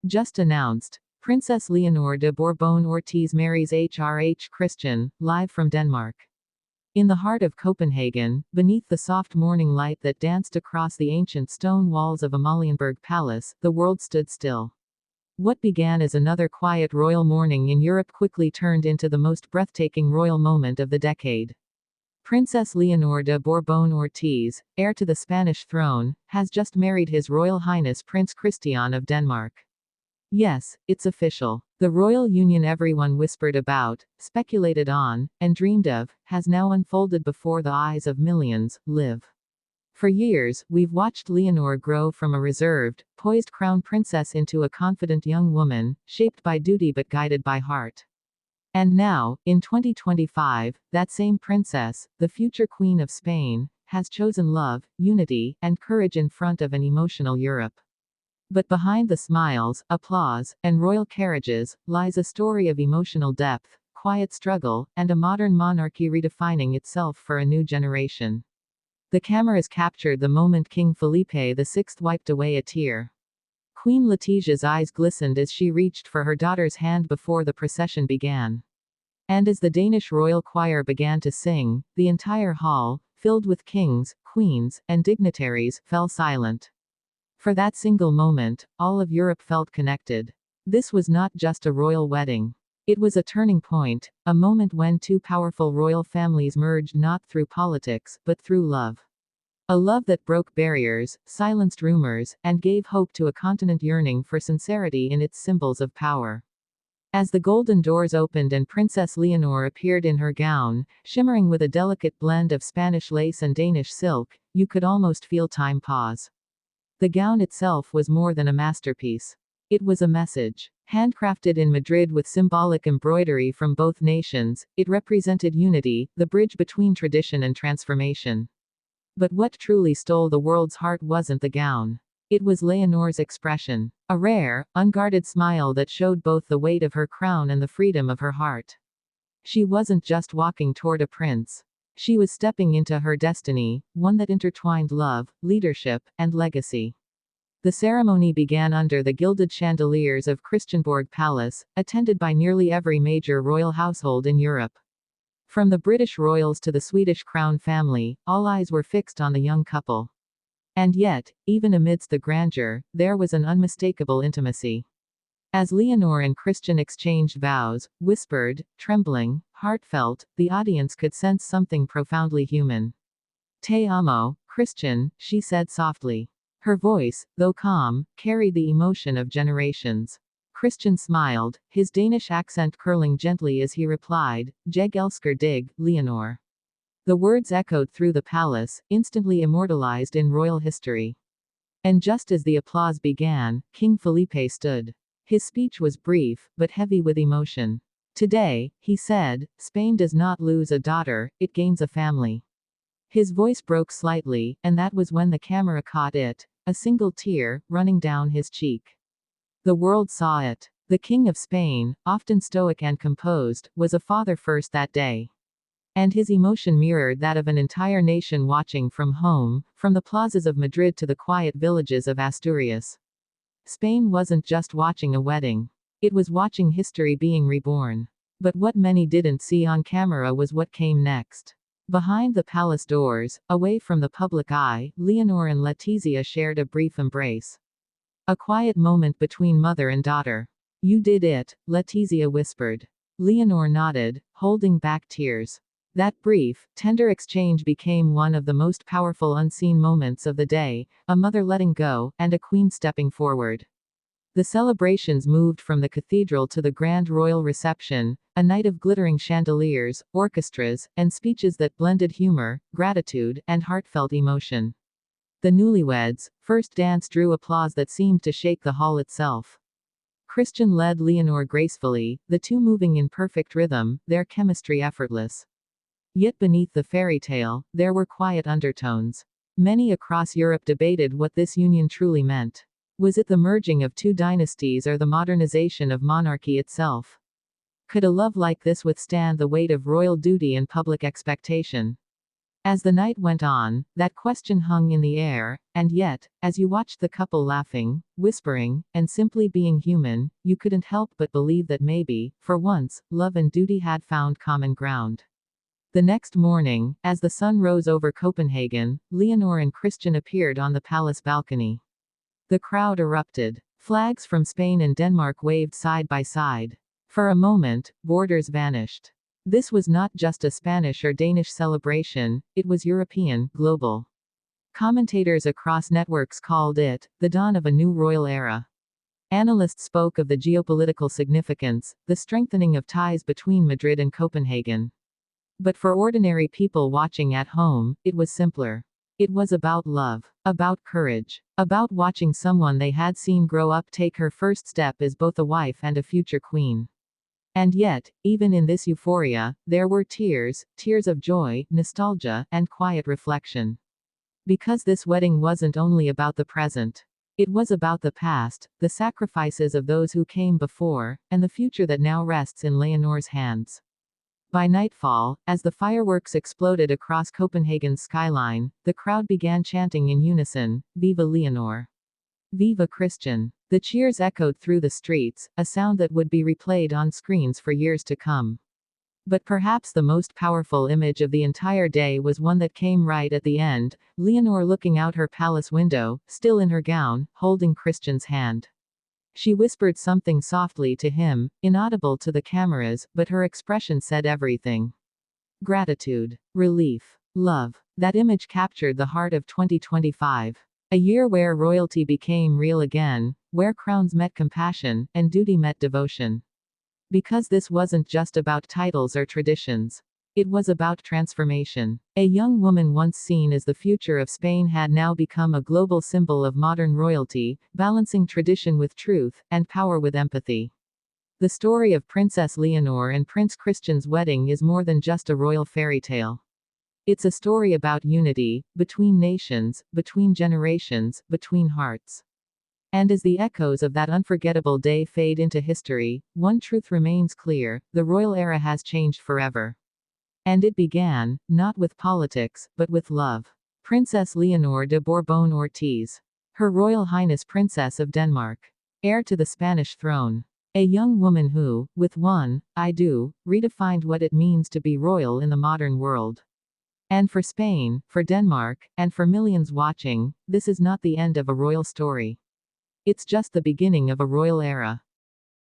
Just announced. Princess Leonor de Borbon Ortiz marries HRH Christian, live from Denmark. In the heart of Copenhagen, beneath the soft morning light that danced across the ancient stone walls of Amalienborg Palace, the world stood still. What began as another quiet royal morning in Europe quickly turned into the most breathtaking royal moment of the decade. Princess Leonor de Borbon Ortiz, heir to the Spanish throne, has just married His Royal Highness Prince Christian of Denmark. Yes, it's official. The royal union everyone whispered about, speculated on, and dreamed of, has now unfolded before the eyes of millions. For years, we've watched Leonor grow from a reserved, poised crown princess into a confident young woman, shaped by duty but guided by heart. And now, in 2025, that same princess, the future Queen of Spain, has chosen love, unity, and courage in front of an emotional Europe. But behind the smiles, applause, and royal carriages, lies a story of emotional depth, quiet struggle, and a modern monarchy redefining itself for a new generation. The cameras captured the moment King Felipe VI wiped away a tear. Queen Letitia's eyes glistened as she reached for her daughter's hand before the procession began. And as the Danish royal choir began to sing, the entire hall, filled with kings, queens, and dignitaries, fell silent. For that single moment, all of Europe felt connected. This was not just a royal wedding. It was a turning point, a moment when two powerful royal families merged not through politics, but through love. A love that broke barriers, silenced rumors, and gave hope to a continent yearning for sincerity in its symbols of power. As the golden doors opened and Princess Leonor appeared in her gown, shimmering with a delicate blend of Spanish lace and Danish silk, you could almost feel time pause. The gown itself was more than a masterpiece. It was a message. Handcrafted in Madrid with symbolic embroidery from both nations, it represented unity, the bridge between tradition and transformation. But what truly stole the world's heart wasn't the gown. It was Leonor's expression. A rare, unguarded smile that showed both the weight of her crown and the freedom of her heart. She wasn't just walking toward a prince. She was stepping into her destiny, one that intertwined love, leadership, and legacy. The ceremony began under the gilded chandeliers of Christiansborg Palace, attended by nearly every major royal household in Europe. From the British royals to the Swedish crown family, all eyes were fixed on the young couple. And yet, even amidst the grandeur, there was an unmistakable intimacy. As Leonor and Christian exchanged vows, whispered, trembling, heartfelt, the audience could sense something profoundly human. Te amo, Christian, she said softly. Her voice, though calm, carried the emotion of generations. Christian smiled, his Danish accent curling gently as he replied, Jeg elsker dig, Leonor. The words echoed through the palace, instantly immortalized in royal history. And just as the applause began, King Felipe stood. His speech was brief, but heavy with emotion. Today, he said, Spain does not lose a daughter, it gains a family. His voice broke slightly, and that was when the camera caught it, a single tear, running down his cheek. The world saw it. The King of Spain, often stoic and composed, was a father first that day. And his emotion mirrored that of an entire nation watching from home, from the plazas of Madrid to the quiet villages of Asturias. Spain wasn't just watching a wedding. It was watching history being reborn. But what many didn't see on camera was what came next. Behind the palace doors, away from the public eye, Leonor and Letizia shared a brief embrace. A quiet moment between mother and daughter. You did it, Letizia whispered. Leonor nodded, holding back tears. That brief, tender exchange became one of the most powerful unseen moments of the day, a mother letting go, and a queen stepping forward. The celebrations moved from the cathedral to the grand royal reception, a night of glittering chandeliers, orchestras, and speeches that blended humor, gratitude, and heartfelt emotion. The newlyweds' first dance drew applause that seemed to shake the hall itself. Christian led Leonor gracefully, the two moving in perfect rhythm, their chemistry effortless. Yet beneath the fairy tale, there were quiet undertones. Many across Europe debated what this union truly meant. Was it the merging of two dynasties or the modernization of monarchy itself? Could a love like this withstand the weight of royal duty and public expectation? As the night went on, that question hung in the air, and yet, as you watched the couple laughing, whispering, and simply being human, you couldn't help but believe that maybe, for once, love and duty had found common ground. The next morning, as the sun rose over Copenhagen, Leonor and Christian appeared on the palace balcony. The crowd erupted. Flags from Spain and Denmark waved side by side. For a moment, borders vanished. This was not just a Spanish or Danish celebration, it was European, global. Commentators across networks called it the dawn of a new royal era. Analysts spoke of the geopolitical significance, the strengthening of ties between Madrid and Copenhagen. But for ordinary people watching at home, it was simpler. It was about love, about courage, about watching someone they had seen grow up take her first step as both a wife and a future queen. And yet, even in this euphoria, there were tears, tears of joy, nostalgia, and quiet reflection. Because this wedding wasn't only about the present. It was about the past, the sacrifices of those who came before, and the future that now rests in Leonor's hands. By nightfall, as the fireworks exploded across Copenhagen's skyline, the crowd began chanting in unison, "Viva Leonor! Viva Christian!" The cheers echoed through the streets, a sound that would be replayed on screens for years to come. But perhaps the most powerful image of the entire day was one that came right at the end, Leonor looking out her palace window, still in her gown, holding Christian's hand. She whispered something softly to him, inaudible to the cameras, but her expression said everything. Gratitude, relief, love. That image captured the heart of 2025. A year where royalty became real again, where crowns met compassion, and duty met devotion. Because this wasn't just about titles or traditions. It was about transformation. A young woman once seen as the future of Spain had now become a global symbol of modern royalty, balancing tradition with truth, and power with empathy. The story of Princess Leonor and Prince Christian's wedding is more than just a royal fairy tale. It's a story about unity, between nations, between generations, between hearts. And as the echoes of that unforgettable day fade into history, one truth remains clear: the royal era has changed forever. And it began, not with politics, but with love. Princess Leonor de Borbon Ortiz. Her Royal Highness Princess of Denmark. Heir to the Spanish throne. A young woman who, with one, I do, redefined what it means to be royal in the modern world. And for Spain, for Denmark, and for millions watching, this is not the end of a royal story. It's just the beginning of a royal era.